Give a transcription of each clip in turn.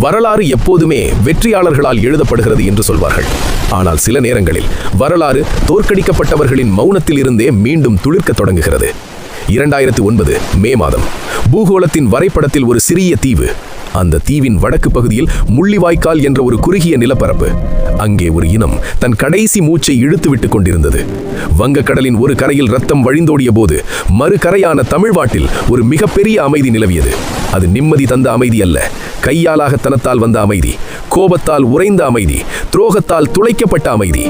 வரலாறு எப்போதுமே வெற்றியாளர்களால் எழுதப்படுகிறது என்று சொல்வார்கள். ஆனால் சில நேரங்களில் வரலாறு தோற்கடிக்கப்பட்டவர்களின் மௌனத்தில் இருந்தே மீண்டும் துளிர்க்க தொடங்குகிறது. 2009 மே மாதம் பூகோளத்தின் வரைபடத்தில் ஒரு சிறிய தீவு. அந்த தீவின் வடக்கு பகுதியில் முள்ளிவாய்க்கால் என்ற ஒரு குறுகிய நிலப்பரப்பு. அங்கே ஒரு இனம் தன் கடைசி மூச்சை இழுத்து விட்டுக் கொண்டிருந்தது. வங்கக்கடலின் ஒரு கரையில் ரத்தம் வழிந்தோடிய போது மறுகரையான தமிழ்நாட்டில் ஒரு மிகப்பெரிய அமைதி நிலவியது. அது நிம்மதி தந்த அமைதி அல்ல, கையாலாகத்தனத்தால் வந்த அமைதி, கோபத்தால் உறைந்த அமைதி, துரோகத்தால் துளைக்கப்பட்ட அமைதி.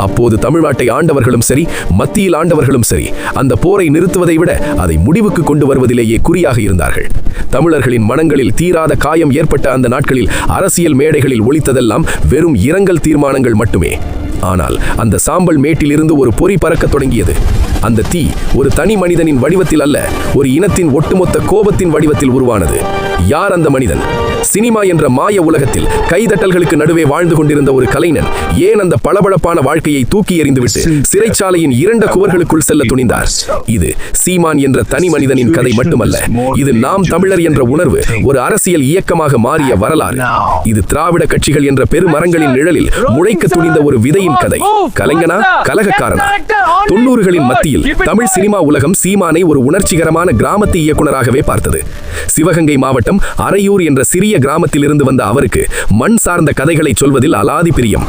அப்போது தமிழ்நாட்டை ஆண்டவர்களும் சரி, மத்தியில் ஆண்டவர்களும் சரி, அந்த போரை நிறுத்துவதை விட அதை முடிவுக்கு கொண்டு வருவதிலேயே குறியாக இருந்தார்கள். தமிழர்களின் மனங்களில் தீராத காயம் ஏற்பட்ட அந்த நாட்களில் அரசியல் மேடைகளில் ஒலித்ததெல்லாம் வெறும் இரங்கல் தீர்மானங்கள் மட்டுமே. ஆனால் அந்த சாம்பல் மேட்டிலிருந்து ஒரு பொறி பறக்க தொடங்கியது. அந்த தீ ஒரு தனி மனிதனின் வடிவத்தில் அல்ல, ஒரு இனத்தின் ஒட்டுமொத்த கோபத்தின் வடிவத்தில் உருவானது. யார் அந்த மனிதன்? சினிமா என்ற மாய உலகத்தில் கைதட்டல்களுக்கு நடுவே வாழ்ந்து கொண்டிருந்த ஒரு கலைஞன் ஏன் அந்த பளபளப்பான வாழ்க்கையை தூக்கி எறிந்துவிட்டு சிறைச்சாலையின் இரண்ட குவர்களுக்குள் செல்ல துணிந்தார்? இது சீமான் என்ற தனி மனிதனின் கதை மட்டுமல்ல, இது நாம் தமிழர் என்ற உணர்வு ஒரு அரசியல் இயக்கமாக மாறிய வரலாறு. இது திராவிட கட்சிகள் என்ற பெருமரங்களின் நிழலில் முளைக்க துணிந்த ஒரு விதையின் கதை. கலைஞனா, கலகக்காரனா? 90களின் மத்தியில் தமிழ் சினிமா உலகம் சீமானை ஒரு உணர்ச்சிகரமான கிராமத்து இயக்குனராகவே பார்த்தது. சிவகங்கை மாவட்டம் அரையூர் என்ற சிறிய கிராமத்தில் இருந்து வந்த அவருக்கு மண் சார்ந்த கதைகளை சொல்வதில் அலாதி பிரியம்.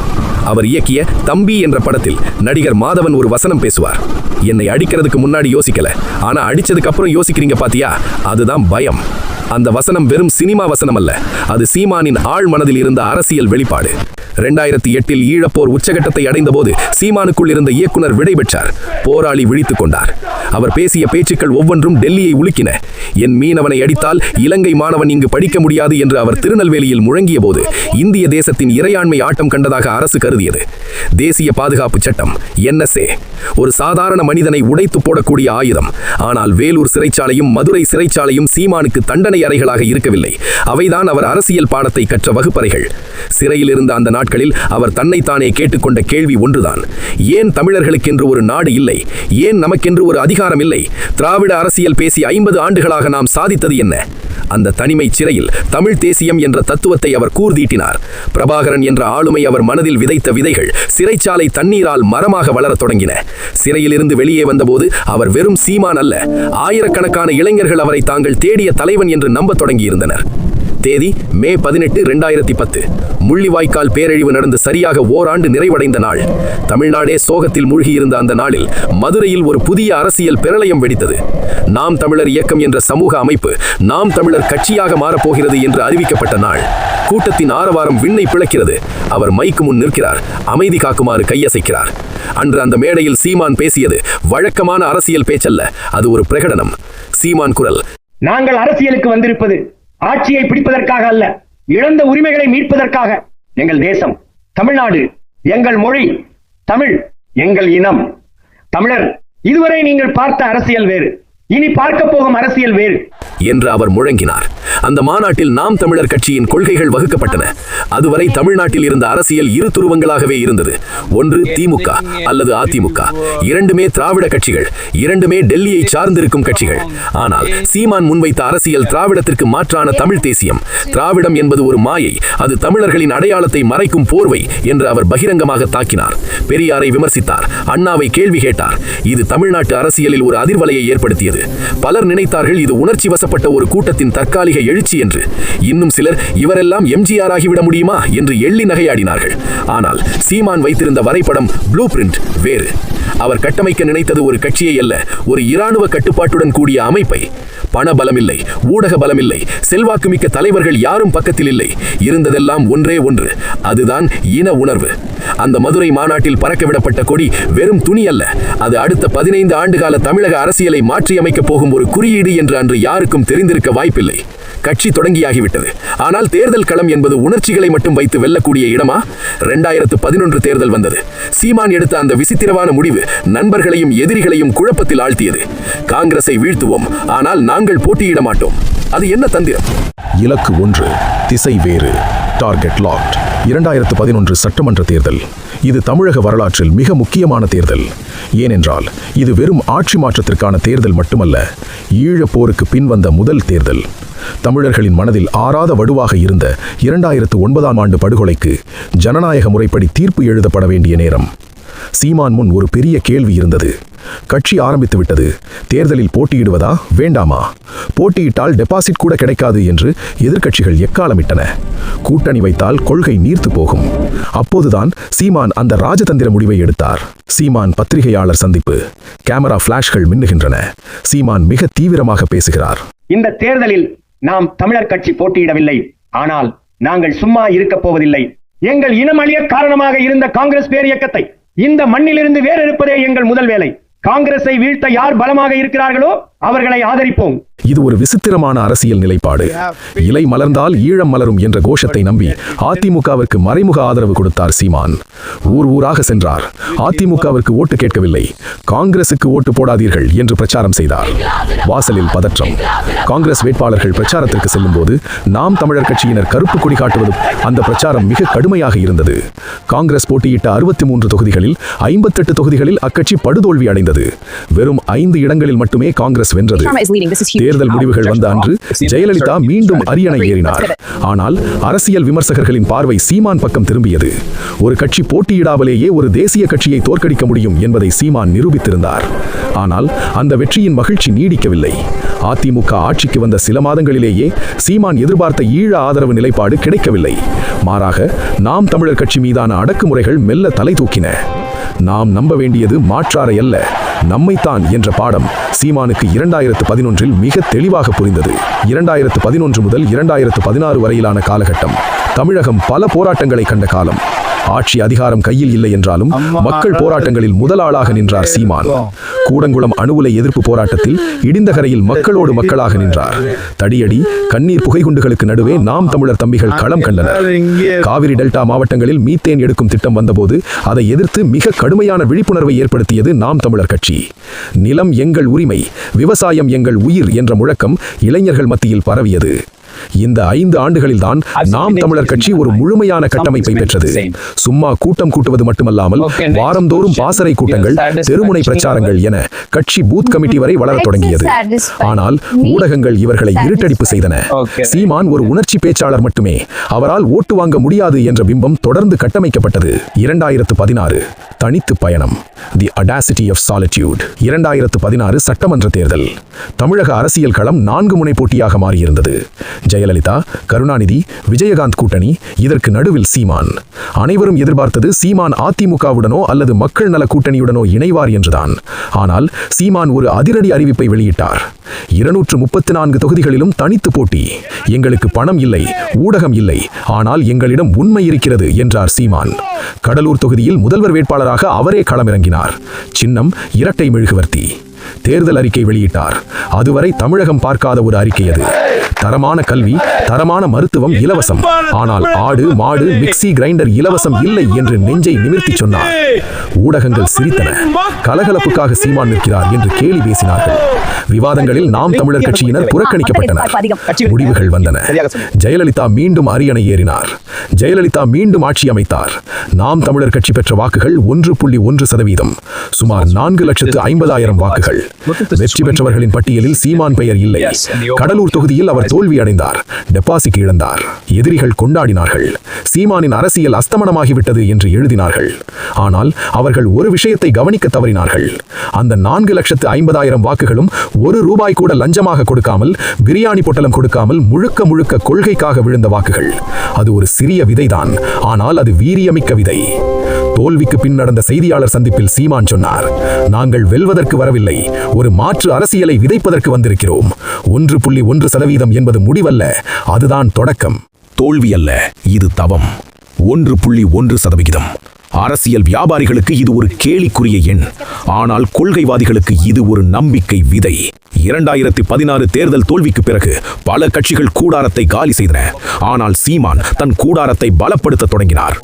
அவர் இயக்கிய தம்பி என்ற படத்தில் நடிகர் மாதவன் ஒரு வசனம் பேசுவார். என்னை அடிக்கிறதுக்கு முன்னாடி யோசிக்கல, ஆனா அடிச்சதுக்கு அப்புறம் யோசிக்கிறீங்க பாத்தியா, அதுதான் பயம். அந்த வசனம் வெறும் சினிமா வசனம் அல்ல, அது சீமானின் ஆழ் மனதில் இருந்த அரசியல் வெளிப்பாடு. 2008 ஈழப்போர் உச்சகட்டத்தை அடைந்த போது சீமானுக்குள் இருந்த இயக்குனர் விடைபெற்றார். போராளி விழித்துக் கொண்டார். அவர் பேசிய பேச்சுக்கள் ஒவ்வொன்றும் டெல்லியை உலுக்கின. என் மீனவனை அடித்தால் இலங்கை மாணவன் இங்கு படிக்க முடியாது என்று அவர் திருநெல்வேலியில் முழங்கிய போது இந்திய தேசத்தின் இறையாண்மை ஆட்டம் கண்டதாக அரசு கருதியது. தேசிய பாதுகாப்பு சட்டம் NSA ஒரு சாதாரண மனிதனை உடைத்து போடக்கூடிய ஆயுதம். ஆனால் வேலூர் சிறைச்சாலையும் மதுரை சிறைச்சாலையும் சீமானுக்கு தண்டனை அறைகளாக இருக்கவில்லை, அவைதான் அவர் அரசியல் பாடத்தை கற்ற வகுப்பறைகள். சிறையில் இருந்த அந்த நாட்களில் அவர் தன்னைத்தானே கேட்டுக்கொண்ட கேள்வி ஒன்றுதான்: ஏன் தமிழர்களுக்கென்று ஒரு நாடு இல்லை? ஏன் நமக்கென்று ஒரு அதிகாரம் இல்லை? திராவிட அரசியல் பேசி 50 ஆண்டுகளாக நாம் சாதித்தது என்ன? அந்த தனிமை சிறையில் தமிழ் தேசியம் என்ற தத்துவத்தை அவர் கூர்தீட்டினார். பிரபாகரன் என்ற ஆளுமை அவர் மனதில் விதைத்த விதைகள் சிறைச்சாலை தண்ணீரால் மரமாக வளரத் தொடங்கின. சிறையிலிருந்து வெளியே வந்தபோது அவர் வெறும் சீமான் அல்ல, ஆயிரக்கணக்கான இளைஞர்கள் அவரை தாங்கள் தேடிய தலைவன் என்று நம்பத் தொடங்கியிருந்தனர். தேதி மே 18, 2010. முள்ளிவாய்க்கால் பேரழிவு நடந்து சரியாக ஓராண்டு நிறைவடைந்த நாள். தமிழ்நாடே சோகத்தில் மூழ்கியிருந்த அந்த நாளில் மதுரையில் ஒரு புதிய அரசியல் பிரளயம் வெடித்தது. நாம் தமிழர் இயக்கம் என்ற சமூக அமைப்பு நாம் தமிழர் கட்சியாக மாறப்போகிறது என்று அறிவிக்கப்பட்ட நாள். கூட்டத்தின் ஆரவாரம் விண்ணை பிளக்கிறது. அவர் மைக்கு முன் நிற்கிறார், அமைதி காக்குமாறு கையசைக்கிறார். அன்று அந்த மேடையில் சீமான் பேசியது வழக்கமான அரசியல் பேச்சல்ல, அது ஒரு பிரகடனம். சீமான் குரல்: நாங்கள் அரசியலுக்கு வந்திருப்பது ஆட்சியை பிடிப்பதற்காக அல்ல, இழந்த உரிமைகளை மீட்பதற்காக. எங்கள் தேசம் தமிழ்நாடு, எங்கள் மொழி தமிழ், எங்கள் இனம் தமிழர். இதுவரை நீங்கள் பார்த்த அரசியல் வேறு, இனி பார்க்க போகும் அரசியல் வேறு என்று அவர் முழங்கினார். அந்த மாநாட்டில் நாம் தமிழர் கட்சியின் கொள்கைகள் வகுக்கப்பட்டன. அதுவரை தமிழ்நாட்டில் இருந்த அரசியல் இரு துருவங்களாகவே இருந்தது. ஒன்று திமுக அல்லது அதிமுக, இரண்டுமே திராவிட கட்சிகள், இரண்டுமே டெல்லியை சார்ந்திருக்கும் கட்சிகள். ஆனால் சீமான் முன்வைத்த அரசியல் திராவிடத்திற்கு மாற்றான தமிழ் தேசியம். திராவிடம் என்பது ஒரு மாயை, அது தமிழர்களின் அடையாளத்தை மறைக்கும் போர்வை என்று அவர் பகிரங்கமாக தாக்கினார். பெரியாரை விமர்சித்தார், அண்ணாவை கேள்வி கேட்டார். இது தமிழ்நாட்டு அரசியலில் ஒரு அதிர்வலையை ஏற்படுத்தியது. பலர் நினைத்தார்கள் இது உணர்ச்சி வசப்பட்ட ஒரு கூட்டத்தின் தற்காலிக எழுச்சி என்று. இன்னும் சிலர் இவரெல்லாம் எம்ஜிஆர் ஆகிவிட முடியுமா என்று எள்ளி நகையாடினார்கள். ஆனால் சீமான் வைத்திருந்த வரைபடம், ப்ளூ பிரிண்ட் வேறு. அவர் கட்டமைக்க நினைத்தது ஒரு கட்சியை அல்ல, ஒரு இராணுவ கட்டுப்பாட்டுடன் கூடிய அமைப்பை. பண பலமில்லை, ஊடக பலமில்லை, செல்வாக்குமிக்க தலைவர்கள் யாரும் பக்கத்தில் இல்லை. இருந்ததெல்லாம் ஒன்றே ஒன்று, அதுதான் இன உணர்வு. அந்த மதுரை மாநாட்டில் பறக்கவிடப்பட்ட கொடி வெறும் துணி அல்ல, அது அடுத்த 15 ஆண்டுகால தமிழக அரசியலை மாற்றியமைக்கப் போகும் ஒரு குறியீடு என்று அன்று யாருக்கும் தெரிந்திருக்க வாய்ப்பில்லை. கட்சி தொடங்கியாகிவிட்டது. ஆனால் தேர்தல் களம் என்பது உணர்ச்சிகளை மட்டும் வைத்து வெல்லக்கூடிய இடமா? 2011 தேர்தல் வந்தது. சீமான் எடுத்த அந்த விசித்திரமான முடிவு நண்பர்களையும் எதிரிகளையும் குழப்பத்தில் ஆழ்த்தியது. காங்கிரஸை வீழ்த்துவோம், ஆனால் நாங்கள் போட்டியிட மாட்டோம். அது என்ன தந்திரம்? இலக்கு ஒன்று, திசை வேறு. Target locked. 2011 சட்டமன்ற தேர்தல். இது தமிழக வரலாற்றில் மிக முக்கியமான தேர்தல். ஏனென்றால் இது வெறும் ஆட்சி மாற்றத்திற்கான தேர்தல் மட்டுமல்ல, ஈழப்போருக்கு பின் வந்த முதல் தேர்தல். தமிழர்களின் மனதில் ஆறாத வடுவாக இருந்த 2009ஆம் ஆண்டு படுகொலைக்கு ஜனநாயக முறைப்படி தீர்ப்பு எழுதப்பட வேண்டிய நேரம். சீமான் முன் ஒரு பெரிய கேள்வி இருந்தது. கட்சி ஆரம்பித்து விட்டது, தேர்தலில் போட்டியிடுவதா வேண்டாமா? போட்டியிட்டால் டெபாசிட் கூட கிடைக்காது என்று எதிர்க்கட்சிகள் எக்காலமிட்டன. கூட்டணி வைத்தால் கொள்கை நீர்த்து போகும். அப்போதுதான் சீமான் அந்த ராஜதந்திர முடிவை எடுத்தார். சீமான் பத்திரிகையாளர் சந்திப்பு. கேமரா பிளாஷ்கள் மின்னுகின்றன. சீமான் மிக தீவிரமாக பேசுகிறார். இந்த தேர்தலில் நாம் தமிழர் கட்சி போட்டியிடவில்லை. ஆனால் நாங்கள் சும்மா இருக்கப் போவதில்லை. எங்கள் இனம் அழிய காரணமாக இருந்த காங்கிரஸ் பேரியக்கத்தை இந்த மண்ணிலிருந்து வேறெடுப்பதே எங்கள் முதல் வேலை. காங்கிரஸை வீழ்த்த யார் பலமாக இருக்கிறார்களோ அவர்களை ஆதரிப்போம். இது ஒரு விசித்திரமான அரசியல் நிலைப்பாடு. இலை மலர்ந்தால் ஈழம் மலரும் என்ற கோஷத்தை நம்பி அதிமுகவிற்கு மறைமுக ஆதரவு கொடுத்தார் சீமான். ஊர் ஊராக சென்றார். அதிமுகவிற்கு ஓட்டு கேட்கவில்லை, காங்கிரசுக்கு ஓட்டு போடாதீர்கள் என்று பிரச்சாரம் செய்தார். வாசலில் பதற்றம். காங்கிரஸ் வேட்பாளர்கள் பிரச்சாரத்திற்கு செல்லும் போது நாம் தமிழர் கட்சியினர் கருப்பு கொடி காட்டுவது அந்த பிரச்சாரம் மிக கடுமையாக இருந்தது. காங்கிரஸ் போட்டியிட்ட 63 தொகுதிகளில் 58 தொகுதிகளில் அக்கட்சி படுதோல்வி அடைந்தது. வெறும் 5 இடங்களில் மட்டுமே காங்கிரஸ் வென்றது. தேர்தல் முடிவுகள் வந்த அன்று ஜெயலலிதா மீண்டும் அரியணை ஏறினார். ஆனால் அரசியல் விமர்சகர்களின் பார்வை சீமான் பக்கம் திரும்பியது. ஒரு கட்சி போட்டியிடாமலேயே ஒரு தேசிய கட்சியை தோற்கடிக்க முடியும் என்பதை சீமான் நிரூபித்திருந்தார். ஆனால் அந்த வெற்றியின் மகிழ்ச்சி நீடிக்கவில்லை. அதிமுக ஆட்சிக்கு வந்த சில மாதங்களிலேயே சீமான் எதிர்பார்த்த ஈழ ஆதரவு நிலைப்பாடு கிடைக்கவில்லை. மாறாக நாம் தமிழர் கட்சி மீதான அடக்குமுறைகள் மெல்ல தலை தூக்கின. நாம் நம்ப வேண்டியது மாற்றாரை அல்ல, நம்மைத்தான் என்ற பாடம் சீமானுக்கு 2011இல் மிக தெளிவாக புரிந்தது. 2011 முதல் 2016 வரையிலான காலகட்டம் தமிழகம் பல போராட்டங்களை கண்ட காலம். ஆட்சி அதிகாரம் கையில் இல்லை என்றாலும் மக்கள் போராட்டங்களில் முதல் ஆளாக நின்றார் சீமான். கூடங்குளம் அணு உலை எதிர்ப்பு போராட்டத்தில் இடிந்தகரையில் மக்களோடு மக்களாக நின்றார். தடியடி, கண்ணீர், புகைகுண்டுகளுக்கு நடுவே நாம் தமிழர் தம்பிகள் களம் கண்டனர். காவிரி டெல்டா மாவட்டங்களில் மீத்தேன் எடுக்கும் திட்டம் வந்தபோது அதை எதிர்த்து மிக கடுமையான விழிப்புணர்வை ஏற்படுத்தியது நாம் தமிழர் கட்சி. நிலம் எங்கள் உரிமை, விவசாயம் எங்கள் உயிர் என்ற முழக்கம் இளைஞர்கள் மத்தியில் பரவியது. இந்த 5 ஆண்டுகளில்தான் நாம் தமிழர் கட்சி ஒரு முழுமையான கட்டமைப்பை பெற்றது. சும்மா கூட்டம் கூட்டுவது மட்டுமல்லாமல் வாரந்தோறும் பாசறை கூட்டங்கள், தெருமுனை பிரச்சாரங்கள் என கட்சி பூத் கமிட்டி வரை வளரத் தொடங்கியது. ஆனால் ஊடகங்கள் இவர்களை இருட்டடிப்பு செய்தன. சீமான் ஒரு உணர்ச்சி பேச்சாளர் மட்டுமே, அவரால் ஓட்டு வாங்க முடியாது என்ற பிம்பம் தொடர்ந்து கட்டமைக்கப்பட்டது. 2016 தனித்து பயணம், தி அடாசிட்டி ஆஃப் சாலிட்யூட். 2016 சட்டமன்ற தேர்தல். தமிழக அரசியல் களம் 4 முனை போட்டியாக மாறியிருந்தது. ஜெயலலிதா, கருணாநிதி, விஜயகாந்த் கூட்டணி, இதற்கு நடுவில் சீமான். அனைவரும் எதிர்பார்த்தது சீமான் அதிமுகவுடனோ அல்லது மக்கள் நல கூட்டணியுடனோ இணைவார் என்றுதான். ஆனால் சீமான் ஒரு அதிரடி அறிவிப்பை வெளியிட்டார். 234 தொகுதிகளிலும் தனித்து போட்டி. எங்களுக்கு பணம் இல்லை, ஊடகம் இல்லை, ஆனால் எங்களிடம் உண்மை இருக்கிறது என்றார் சீமான். கடலூர் தொகுதியில் முதல்வர் வேட்பாளராக அவரே களமிறங்கினார். சின்னம் இரட்டை மெழுகுவர்த்தி. தேர்தல் அறிக்கை வெளியிட்டார். அதுவரை தமிழகம் பார்க்காத ஒரு அறிக்கை அது. தரமான கல்வி, தரமான மருத்துவம் இலவசம், ஆனால் ஆடு, மாடு, மிக்சி, கிரைண்டர் இலவசம் இல்லை என்று நெஞ்சை நிமிர்த்தி சொன்னார். ஊடகங்கள் சிரித்தன. கலகலப்புக்காக சீமான் நிற்கிறார் என்று கேலி பேசினார்கள். விவாதங்களில் நாம் தமிழர் கட்சியினர் புறக்கணிக்கப்பட்டனர். முடிவுகள் வந்தன. ஜெயலலிதா மீண்டும் அரியணை ஏறினார். ஜெயலலிதா மீண்டும் ஆட்சி அமைத்தார். நாம் தமிழர் கட்சி பெற்ற வாக்குகள் 1.1%, சுமார் 4,50,000 வாக்குகள். வெற்றி பெற்றவர்களின் பட்டியலில் சீமான் பெயர் இல்லை. கடலூர் தொகுதியில் அவர் தோல்வி அடைந்தார், டெபாசிட் இழந்தார். எதிரிகள் கொண்டாடினார்கள். சீமானின் அரசியல் அஸ்தமனமாகிவிட்டது என்று எழுதினார்கள். ஆனால் அவர்கள் ஒரு விஷயத்தை கவனிக்க தவறினார்கள். அந்த 4,50,000 வாக்குகளும் ₹1 கூட லஞ்சமாக கொடுக்காமல், பிரியாணி பொட்டலம் கொடுக்காமல் முழுக்க முழுக்க கொள்கைக்காக விழுந்த வாக்குகள். அது ஒரு சிறிய விதைதான், ஆனால் அது வீரியமிக்க விதை. தோல்விக்கு பின் நடந்த செய்தியாளர் சந்திப்பில் சீமான் சொன்னார், நாங்கள் வெல்வதற்கு வரவில்லை, ஒரு மாற்று அரசியலை விதைப்பதற்கு வந்திருக்கிறோம். 1.1% என்பது முடிவல்ல, அதுதான் தொடக்கம். தோல்வி அல்ல, இது தவம். 1.1%. அரசியல் வியாபாரிகளுக்கு இது ஒரு கேலிக்குரிய எண், ஆனால் கொள்கைவாதிகளுக்கு இது ஒரு நம்பிக்கை விதை. 2016 தேர்தல் தோல்விக்கு பிறகு பல கட்சிகள் கூடாரத்தை காலி செய்தன. ஆனால் சீமான் தன் கூடாரத்தை பலப்படுத்த தொடங்கினார்.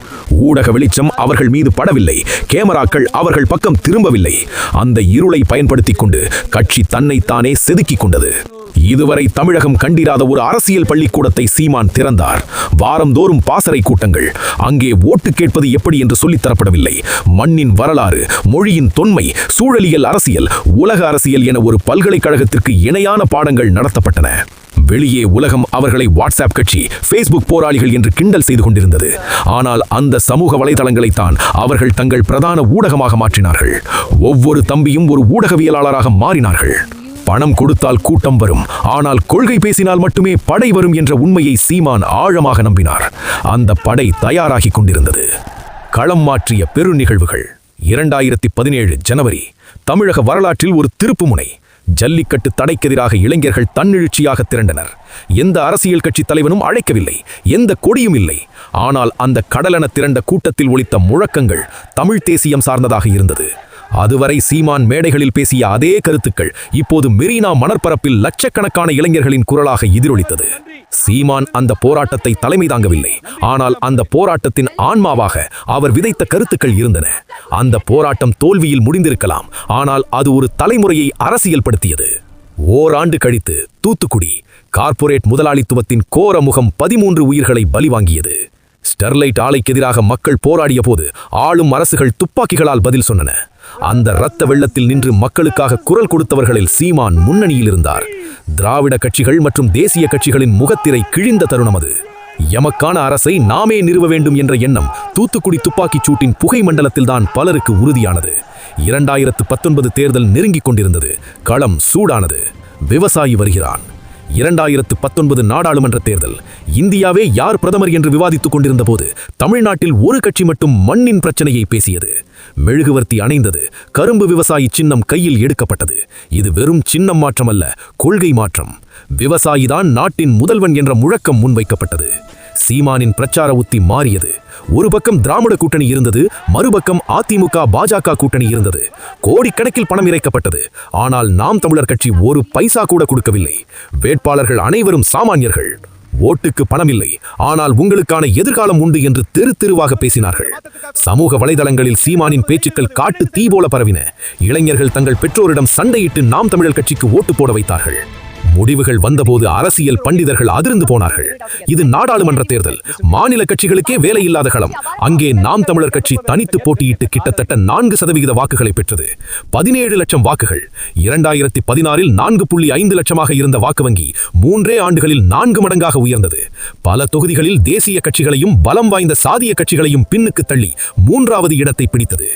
ஊடக வெளிச்சம் அவர்கள் மீது படவில்லை, கேமராக்கள் அவர்கள் பக்கம் திரும்பவில்லை. அந்த இருளை பயன்படுத்திக் கொண்டு கட்சி தன்னைத்தானே செதுக்கிக் கொண்டது. இதுவரை தமிழகம் கண்டிராத ஒரு அரசியல் பள்ளிக்கூடத்தை சீமான் திறந்தார். வாரந்தோறும் பாசறை கூட்டங்கள். அங்கே ஓட்டு கேட்பது எப்படி என்று சொல்லித் தரப்படவில்லை. மண்ணின் வரலாறு, மொழியின் தொன்மை, சூழலியல் அரசியல், உலக அரசியல் என ஒரு பல்கலைக்கழகத்திற்கு இணையான பாடங்கள் நடத்தப்பட்டன. வெளியே உலகம் அவர்களை வாட்ஸ்அப் கட்சி, ஃபேஸ்புக் போராளிகள் என்று கிண்டல் செய்து கொண்டிருந்தது. ஆனால் அந்த சமூக வலைதளங்களைத்தான் அவர்கள் தங்கள் பிரதான ஊடகமாக மாற்றினார்கள். ஒவ்வொரு தம்பியும் ஒரு ஊடகவியலாளராக மாறினார்கள். பணம் கொடுத்தால் கூட்டம் வரும், ஆனால் கொள்கை பேசினால் மட்டுமே படை வரும் என்ற உண்மையை சீமான் ஆழமாக நம்பினார். அந்த படை தயாராகி கொண்டிருந்தது. களம் மாற்றிய பெரு நிகழ்வுகள். 2017 ஜனவரி தமிழக வரலாற்றில் ஒரு திருப்புமுனை. ஜல்லிக்கட்டு தடைக்கெதிராக இளைஞர்கள் தன்னெழுச்சியாக திரண்டனர். எந்த அரசியல் கட்சி தலைவனும் அழைக்கவில்லை, எந்த கொடியும் இல்லை. ஆனால் அந்த கடலென திரண்ட கூட்டத்தில் ஒலித்த முழக்கங்கள் தமிழ் தேசியம் சார்ந்ததாக இருந்தது. அதுவரை சீமான் மேடைகளில் பேசிய அதே கருத்துக்கள் இப்போது மெரினா மணற்பரப்பில் லட்சக்கணக்கான இளைஞர்களின் குரலாக எதிரொலித்தது. சீமான் அந்த போராட்டத்தை தலைமை தாங்கவில்லை, ஆனால் அந்த போராட்டத்தின் ஆன்மாவாக அவர் விதைத்த கருத்துக்கள் இருந்தன. அந்த போராட்டம் தோல்வியில் முடிந்திருக்கலாம், ஆனால் அது ஒரு தலைமுறையை அரசியல்படுத்தியது. ஓராண்டு கழித்து தூத்துக்குடி கார்ப்பரேட் முதலாளித்துவத்தின் கோர முகம் 13 உயிர்களை பலிவாங்கியது. ஸ்டெர்லைட் ஆலைக்கு எதிராக மக்கள் போராடிய போது ஆளும் அரசுகள் துப்பாக்கிகளால் பதில் சொன்னன. அந்த இரத்த வெள்ளத்தில் நின்று மக்களுக்காக குரல் கொடுத்தவர்களில் சீமான் முன்னணியில் இருந்தார். திராவிட கட்சிகள் மற்றும் தேசிய கட்சிகளின் முகத்திரை கிழிந்த தருணம் அது. எமக்கான அரசை நாமே நிறுவ வேண்டும் என்ற எண்ணம் தூத்துக்குடி துப்பாக்கிச் சூட்டின் புகை மண்டலத்தில்தான் பலருக்கு உறுதியானது. 2019 தேர்தல் நெருங்கிக் கொண்டிருந்தது. களம் சூடானது. விவசாயி வருகிறான். 2019 நாடாளுமன்ற தேர்தல். இந்தியாவே யார் பிரதமர் என்று விவாதித்துக் கொண்டிருந்த போது தமிழ்நாட்டில் ஒரு கட்சி மட்டும் மண்ணின் பிரச்சனையை பேசியது. மெழுகுவர்த்தி அணைந்தது. கரும்பு விவசாயி சின்னம் கையில் எடுக்கப்பட்டது. இது வெறும் சின்னம் மாற்றம் அல்ல, கொள்கை மாற்றம். விவசாயிதான் நாட்டின் முதல்வன் என்ற முழக்கம் முன்வைக்கப்பட்டது. சீமானின் பிரச்சார உத்தி மாறியது. ஒரு பக்கம் திராவிட கூட்டணி இருந்தது, மறுபக்கம் அதிமுக பாஜக கூட்டணி இருந்தது. கோடிக்கணக்கில் பணம் இறைக்கப்பட்டது. ஆனால் நாம் தமிழர் கட்சி ஒரு பைசா கூட கொடுக்கவில்லை. வேட்பாளர்கள் அனைவரும் சாமானியர்கள். ஓட்டுக்கு பணம் இல்லை, ஆனால் உங்களுக்கான எதிர்காலம் உண்டு என்று தெரு தெருவாக பேசினார்கள். சமூக வலைதளங்களில் சீமானின் பேச்சுக்கள் காட்டு தீ போல பரவின. இளைஞர்கள் தங்கள் பெற்றோரிடம் சண்டையிட்டு நாம் தமிழர் கட்சிக்கு ஓட்டு போட வைத்தார்கள். முடிவுகள் வந்தபோது அரசியல் பண்டிதர்கள் அதிர்ந்து போனார்கள். இது நாடாளுமன்ற தேர்தல், மாநில கட்சிகளுக்கே வேலை இல்லாத களம். அங்கே நாம் தமிழர் கட்சி தனித்து போட்டியிட்டு கிட்டத்தட்ட 4% வாக்குகளை பெற்றது. 17 லட்சம் வாக்குகள். 2016 4.5 லட்சமாக இருந்த வாக்கு வங்கி 3 ஆண்டுகளில் 4 மடங்காக உயர்ந்தது. பல தொகுதிகளில் தேசிய கட்சிகளையும் பலம் வாய்ந்த சாதிய கட்சிகளையும் பின்னுக்கு தள்ளி 3வது இடத்தை பிடித்தது.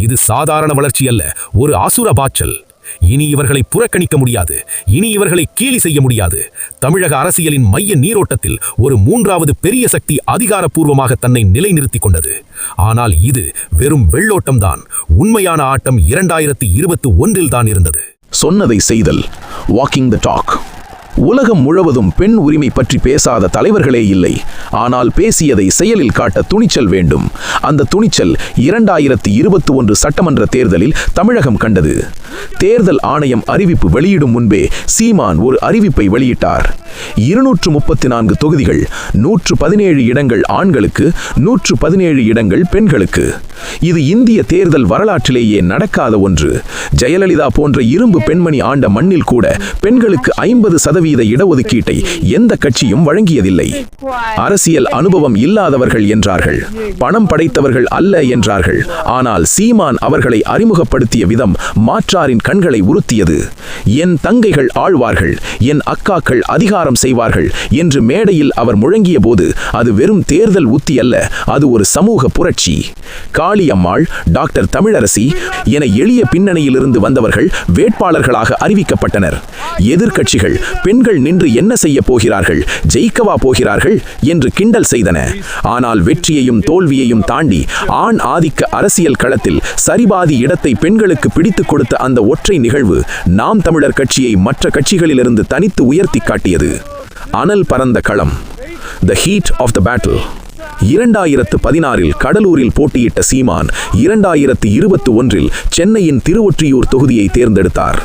இது சாதாரண வளர்ச்சி அல்ல, ஒரு அசுர பாய்ச்சல். இனி இவர்களை புறக்கணிக்க முடியாது. இனி இவர்களை கேலி செய்ய முடியாது. தமிழக அரசியலின் மைய நீரோட்டத்தில் ஒரு 3வது பெரிய சக்தி அதிகாரப்பூர்வமாக தன்னை நிலைநிறுத்திக் கொண்டது. ஆனால் இது வெறும் வெள்ளோட்டம்தான். உண்மையான ஆட்டம் 2021 தான் இருந்தது. சொன்னதை செய்தல், வாக்கிங் த டாக். உலகம் முழுவதும் பெண் உரிமை பற்றி பேசாத தலைவர்களே இல்லை. ஆனால் பேசியதை செயலில் காட்ட துணிச்சல் வேண்டும். அந்த துணிச்சல் 2021 சட்டமன்ற தேர்தலில் தமிழகம் கண்டது. தேர்தல் ஆணையம் அறிவிப்பு வெளியிடும் முன்பே சீமான் ஒரு அறிவிப்பை வெளியிட்டார். 234 தொகுதிகள், 117 இடங்கள் ஆண்களுக்கு, 117 இடங்கள் பெண்களுக்கு. இது இந்திய தேர்தல் வரலாற்றிலேயே நடக்காத ஒன்று. ஜெயலலிதா போன்ற இரும்பு பெண்மணி ஆண்ட மண்ணில் கூட பெண்களுக்கு 50% இடஒதுக்கீட்டை எந்த கட்சியும் வழங்கியதில்லை. அரசியல் அனுபவம் இல்லாதவர்கள் என்றார்கள், பணம் படைத்தவர்கள் அல்ல என்றார்கள். ஆனால் சீமான் அவர்களை அறிமுகப்படுத்திய விதம் மாற்றாரின் கண்களை உறுத்தியது. என் தங்கைகள் ஆழ்வார்கள், என் அக்காக்கள் அதிகாரம் செய்வார்கள் என்று மேடையில் அவர் முழங்கிய போது அது வெறும் தேர்தல் உத்தி அல்ல, அது ஒரு சமூக புரட்சி. காளியம்மாள், டாக்டர் தமிழரசி என எளிய பின்னணியிலிருந்து வந்தவர்கள் வேட்பாளர்களாக அறிவிக்கப்பட்டனர். எதிர்க்கட்சிகள் பெண்கள் நின்று என்ன செய்ய போகிறார்கள், ஜெயிக்கவா போகிறார்கள் என்று கிண்டல் செய்தன. ஆனால் வெற்றியையும் தோல்வியையும் தாண்டி ஆண் ஆதிக்க அரசியல் களத்தில் சரிபாதி இடத்தை பெண்களுக்கு பிடித்துக் கொடுத்த அந்த ஒற்றை நிகழ்வு நாம் தமிழர் கட்சியை மற்ற கட்சிகளிலிருந்து தனித்து உயர்த்தி காட்டியது. அனல் பறந்த களம், the heat of the battle. 2016 கடலூரில் போட்டியிட்ட சீமான் 2021 சென்னையின் திருவொற்றியூர் தொகுதியை தேர்ந்தெடுத்தார்.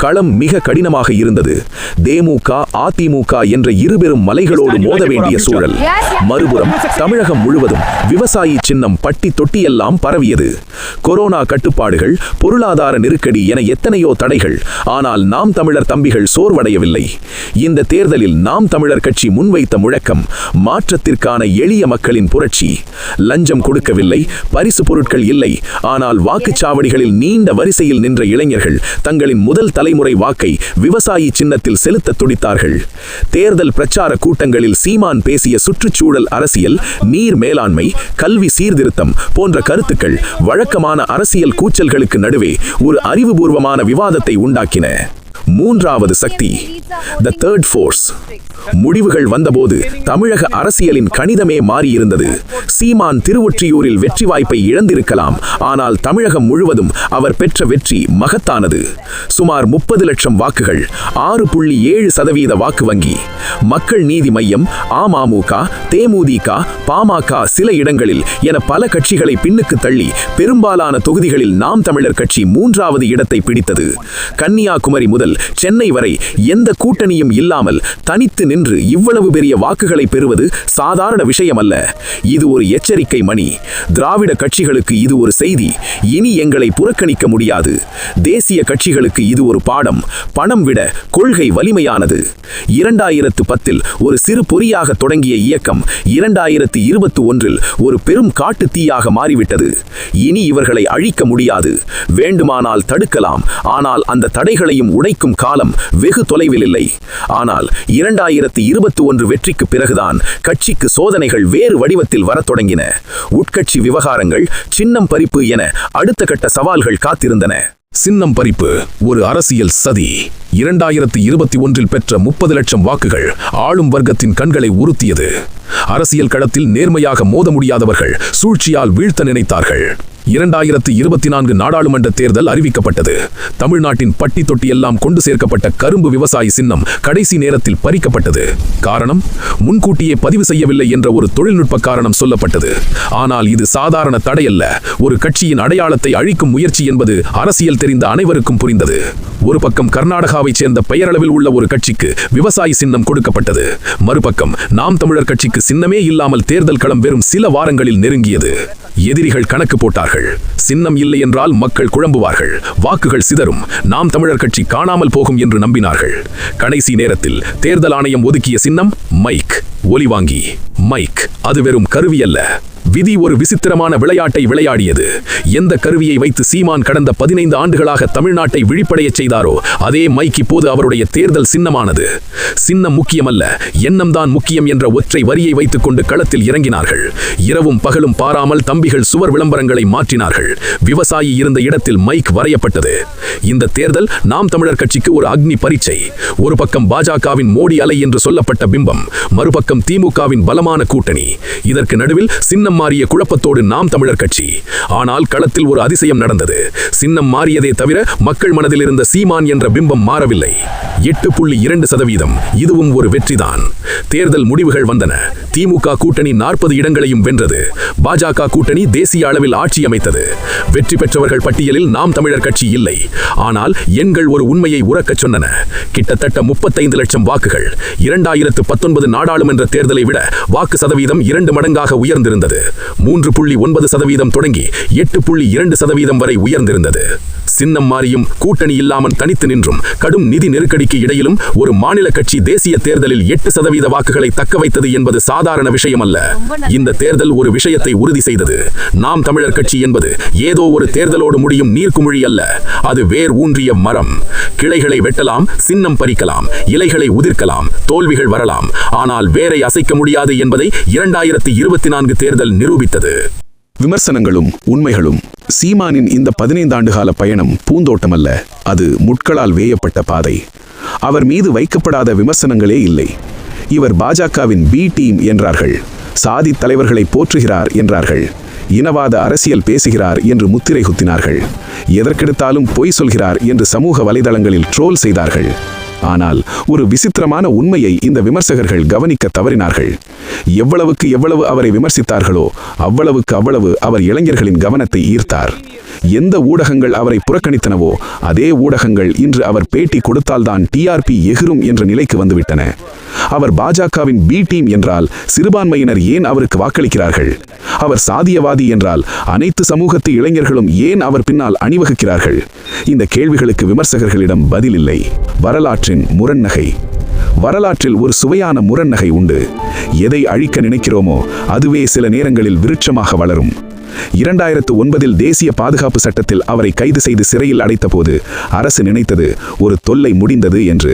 களம் மிக கடினமாக இருந்தது. தேமுக, அதிமுக என்ற இருபெரும் மலைகளோடு மோத வேண்டிய சூழல். மறுபுறம் தமிழகம் முழுவதும் விவசாயி சின்னம் பட்டி தொட்டியெல்லாம் பரவியது. கொரோனா கட்டுப்பாடுகள், பொருளாதார நெருக்கடி என எத்தனையோ தடைகள். ஆனால் நாம் தமிழர் தம்பிகள் சோர்வடையவில்லை. இந்த தேர்தலில் நாம் தமிழர் கட்சி முன்வைத்த முழக்கம் மாற்றத்திற்கான எளிய மக்களின் அரசியலின் புரட்சி. லஞ்சம் கொடுக்கவில்லை, பரிசு பொருட்கள் இல்லை. ஆனால் வாக்குச்சாவடிகளில் நீண்ட வரிசையில் நின்ற இளைஞர்கள் தங்களின் முதல் தலைமுறை வாக்கை விவசாயி சின்னத்தில் செலுத்த துடித்தார்கள். தேர்தல் பிரச்சார கூட்டங்களில் சீமான் பேசிய சுற்றுச்சூழல் அரசியல், நீர் மேலாண்மை, கல்வி சீர்திருத்தம் போன்ற கருத்துக்கள் வழக்கமான அரசியல் கூச்சல்களுக்கு நடுவே ஒரு அறிவுபூர்வமான விவாதத்தை உண்டாக்கின. மூன்றாவது சக்தி, த தேர்ட் ஃபோர்ஸ். முடிவுகள் வந்தபோது தமிழக அரசியலின் கணிதமே மாறியிருந்தது. சீமான் திருவொற்றியூரில் வெற்றி வாய்ப்பை இழந்திருக்கலாம், ஆனால் தமிழகம் முழுவதும் அவர் பெற்ற வெற்றி மகத்தானது. சுமார் 30 லட்சம் வாக்குகள், 6.7% வாக்கு வங்கி. மக்கள் நீதி மய்யம், அமமுக, தேமுதிக, பாமக, சில இடங்களில் என பல கட்சிகளை பின்னுக்கு தள்ளி பெரும்பாலான தொகுதிகளில் நாம் தமிழர் கட்சி 3வது இடத்தை பிடித்தது. கன்னியாகுமரி முதல் சென்னை வரை எந்த கூட்டணியும் இல்லாமல் தனித்து நின்று இவ்வளவு பெரிய வாக்குகளை பெறுவது சாதாரண விஷயமல்ல. இது ஒரு எச்சரிக்கை மணி. திராவிட கட்சிகளுக்கு இது ஒரு செய்தி. இனி எங்களை புறக்கணிக்க முடியாது. தேசிய கட்சிகளுக்கு இது ஒரு பாடம். பணம் விட கொள்கை வலிமையானது. 2010 ஒரு சிறு பொறியாக தொடங்கிய இயக்கம் 2021 ஒரு பெரும் காட்டு தீயாக மாறிவிட்டது. இனி இவர்களை அழிக்க முடியாது. வேண்டுமானால் தடுக்கலாம், ஆனால் அந்த தடைகளையும் உடைக்கும் காலம் வெகு தொலைவில் இல்லை. ஆனால் 2021 வெற்றிக்கு பிறகுதான் கட்சிக்கு சோதனைகள் வேறு வடிவத்தில் வரத் தொடங்கின. உட்கட்சி விவகாரங்கள், சின்னம் பறிப்பு என அடுத்த கட்ட சவால்கள் காத்திருந்தன. சின்னம் பறிப்பு ஒரு அரசியல் சதி. 2021 பெற்ற 30 லட்சம் வாக்குகள் ஆளும் வர்க்கத்தின் கண்களை உறுத்தியது. அரசியல் களத்தில் நேர்மையாக மோத முடியாதவர்கள் சூழ்ச்சியால் வீழ்த்த நினைத்தார்கள். 2024 நாடாளுமன்ற தேர்தல் அறிவிக்கப்பட்டது. தமிழ்நாட்டின் பட்டி தொட்டி எல்லாம் கொண்டு சேர்க்கப்பட்ட கரும்பு விவசாயி சின்னம் கடைசி நேரத்தில் பறிக்கப்பட்டது. காரணம், முன்கூட்டியே பதிவு செய்யவில்லை என்ற ஒரு தொழில்நுட்ப காரணம் சொல்லப்பட்டது. ஆனால் இது சாதாரண தடையல்ல, ஒரு கட்சியின் அடையாளத்தை அழிக்கும் முயற்சி என்பது அரசியல் தெரிந்த அனைவருக்கும் புரிந்தது. ஒரு பக்கம் கர்நாடகாவைச் சேர்ந்த பெயரளவில் உள்ள ஒரு கட்சிக்கு விவசாயி சின்னம் கொடுக்கப்பட்டது. மறுபக்கம் நாம் தமிழர் கட்சிக்கு சின்னமே இல்லாமல் தேர்தல் களம் வெறும் சில வாரங்களில் நெருங்கியது. எதிரிகள் கணக்கு போட்டார்கள். சின்னம் இல்லை என்றால் மக்கள் குழம்புவார்கள், வாக்குகள் சிதறும், நாம் தமிழர் கட்சி காணாமல் போகும் என்று நம்பினார்கள். கடைசி நேரத்தில் தேர்தல் ஆணையம் ஒதுக்கிய சின்னம் மைக், ஒலிவாங்கி. மைக் அது வெறும் கருவி அல்ல. விதி ஒரு விசித்திரமான விளையாட்டை விளையாடியது. எந்த கருவியை வைத்து சீமான் கடந்த 15 ஆண்டுகளாக தமிழ்நாட்டை விழிப்படையச் செய்தாரோ அதே மைக் இப்போது அவருடைய தேர்தல் சின்னமானது. சின்னம் முக்கியமல்ல, எண்ணம்தான் முக்கியம் என்ற ஒற்றை வரியை வைத்துக் கொண்டு களத்தில் இறங்கினார்கள். இரவும் பகலும் பாராமல் தம்பிகள் சுவர் விளம்பரங்களை மாற்றினார்கள். விவசாயி இருந்த இடத்தில் மைக் வரையப்பட்டது. இந்த தேர்தல் நாம் தமிழர் கட்சிக்கு ஒரு அக்னி பரீட்சை. ஒரு பக்கம் பாஜகவின் மோடி அலை என்று சொல்லப்பட்ட பிம்பம், மறுபக்கம் திமுகவின் பலமான கூட்டணி. இதற்கு நடுவில் சின்னம் மாறிய குழப்பத்தோடு நாம் தமிழர் கட்சி. ஆனால் களத்தில் ஒரு அதிசயம் நடந்தது. சின்னம் மாறியதே தவிர மக்கள் மனதில் இருந்த சீமான் என்ற பிம்பம் மாறவில்லை. 8.2%, இதுவும் ஒரு வெற்றிதான். தேர்தல் முடிவுகள் வந்தன. திமுக கூட்டணி 40 இடங்களையும் வென்றது. பாஜக கூட்டணி தேசிய அளவில் ஆட்சி அமைத்தது. வெற்றி பெற்றவர்கள் பட்டியலில் நாம் தமிழர் கட்சி இல்லை. ஆனால் எண்கள் ஒரு உண்மையை உறக்கச் சொன்னன. கிட்டத்தட்ட 35 லட்சம் வாக்குகள். 2019 நாடாளுமன்ற தேர்தலை விட வாக்கு சதவீதம் 2 மடங்காக உயர்ந்திருந்தது. 3.9% தொடங்கி 8.2% வரை உயர்ந்திருந்தது. சின்னம் மாறியும் கூட்டணி இல்லாமல் தனித்து நின்றும் கடும் நிதி நெருக்கடிக்கு இடையிலும் ஒரு மாநில கட்சி தேசிய தேர்தலில் 8% வாக்குகளை தக்க வைத்தது என்பது சாதாரண விஷயமல்ல. இந்த தேர்தல் ஒரு விஷயத்தை உறுதி செய்தது. நாம் தமிழர் கட்சி என்பது ஏதோ ஒரு தேர்தலோடு முடியும் நீர்க்குமிழி அல்ல. அது வேர் ஊன்றிய மரம். கிளைகளை வெட்டலாம், சின்னம் பறிக்கலாம், இலைகளை உதிர்க்கலாம், தோல்விகள் வரலாம். ஆனால் வேரை அசைக்க முடியாது என்பதை 2024 தேர்தல் நிரூபித்தது. விமர்சனங்களும் உண்மைகளும். சீமானின் இந்த 15 ஆண்டுகால பயணம் பூந்தோட்டமல்ல, அது முட்களால் வேயப்பட்ட பாதை. அவர் மீது வைக்கப்படாத விமர்சனங்களே இல்லை. இவர் பாஜகவின் பி டீம் என்றார்கள். சாதி தலைவர்களை போற்றுகிறார் என்றார்கள். இனவாத அரசியல் பேசுகிறார் என்று முத்திரை குத்தினார்கள். எதற்கெடுத்தாலும் பொய் சொல்கிறார் என்று சமூக வலைதளங்களில் ட்ரோல் செய்தார்கள். ஆனால் ஒரு விசித்திரமான உண்மையை இந்த விமர்சகர்கள் கவனிக்க தவறினார்கள். எவ்வளவு அவரை விமர்சித்தார்களோ அவ்வளவு அவர் இளைஞர்களின் கவனத்தை ஈர்த்தார். எந்த ஊடகங்கள் அவரை புறக்கணித்தனவோ அதே ஊடகங்கள் இன்று அவர் பேட்டி கொடுத்தால்தான் டிஆர்பி எகிரும் என்ற நிலைக்கு வந்துவிட்டன. அவர் பாஜகவின் பி டீம் என்றால் சிறுபான்மையினர் ஏன் அவருக்கு வாக்களிக்கிறார்கள்? அவர் சாதியவாதி என்றால் அனைத்து சமூகத்து இளைஞர்களும் ஏன் அவர் பின்னால் அணிவகுக்கிறார்கள்? இந்த கேள்விகளுக்கு விமர்சகர்களிடம் பதில் இல்லை. வரலாற்றின் முரண்நகை. வரலாற்றில் ஒரு சுவையான முரண்நகை உண்டு. எதை அழிக்க நினைக்கிறோமோ அதுவே சில நேரங்களில் விருட்சமாக வளரும். 2009 தேசிய பாதுகாப்பு சட்டத்தில் அவரை கைது செய்து சிறையில் அடைத்தபோது அரசு நினைத்தது ஒரு தொல்லை முடிந்தது என்று.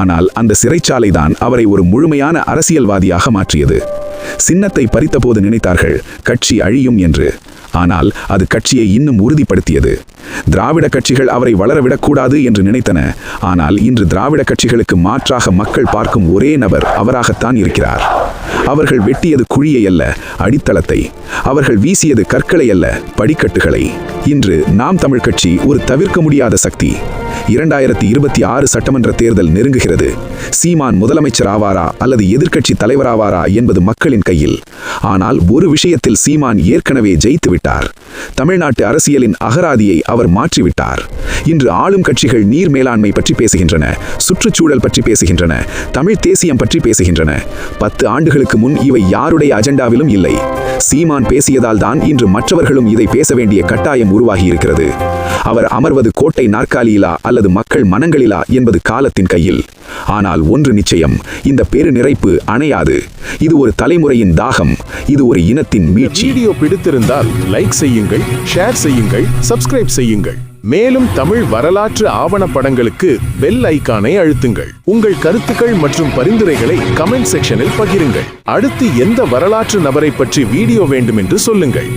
ஆனால் அந்த சிறைச்சாலை தான் அவரை ஒரு முழுமையான அரசியல்வாதியாக மாற்றியது. சின்னத்தை பறித்தபோது நினைத்தார்கள் கட்சி அழியும் என்று. ஆனால் அது கட்சியை இன்னும் உறுதிப்படுத்தியது. திராவிட கட்சிகள் அவரை வளரவிடக்கூடாது என்று நினைத்தன. ஆனால் இன்று திராவிட கட்சிகளுக்கு மாற்றாக மக்கள் பார்க்கும் ஒரே நபர் அவராகத்தான் இருக்கிறார். அவர்கள் வெட்டியது குழியை அல்ல, அடித்தளத்தை. அவர்கள் வீசியது கற்களை அல்ல, படிக்கட்டுகளை. இன்று நாம் தமிழ் கட்சி ஒரு தவிர்க்க முடியாத சக்தி. 2026 சட்டமன்ற தேர்தல் நெருங்குகிறது. சீமான் முதலமைச்சர் ஆவாரா அல்லது எதிர்க்கட்சி தலைவராவாரா என்பது மக்களின் கையில். ஆனால் ஒரு விஷயத்தில் சீமான் ஏற்கனவே ஜெயித்து விட்டார். தமிழ்நாட்டு அரசியலின் அகராதியை அவர் மாற்றிவிட்டார். இன்று ஆளும் கட்சிகள் நீர் மேலாண்மை பற்றி பேசுகின்றன, சுற்றுச்சூழல் பற்றி பேசுகின்றன, தமிழ் தேசியம் பற்றி பேசுகின்றன. 10 ஆண்டுகளுக்கு முன் இவை யாருடைய அஜெண்டாவிலும் இல்லை. சீமான் பேசியதால் தான் இன்று மற்றவர்களும் இதை பேச வேண்டிய கட்டாயம் உருவாகி இருக்கிறது. அவர் அமர்வது கோட்டை நாற்காலியிலா அல்லது மக்கள் மனங்களிலா என்பது காலத்தின் கையில். ஆனால் ஒன்று நிச்சயம், இந்த பெரு நிறைப்பு அணையாது. இது ஒரு தலைமுறையின் தாகம், இது ஒரு இனத்தின் மீட்சி. வீடியோ பிடித்திருந்தால் லைக் செய்யுங்கள், ஷேர் செய்யுங்கள், சப்ஸ்கிரைப் செய்யுங்கள். மேலும் தமிழ் வரலாற்று ஆவணப்படங்களுக்கு பெல் ஐகானை அழுத்துங்கள். உங்கள் கருத்துக்கள் மற்றும் பரிந்துரைகளை கமெண்ட் செக்ஷனில் பகிருங்கள். அடுத்து எந்த வரலாற்று நபரை பற்றி வீடியோ வேண்டும் என்று சொல்லுங்கள்.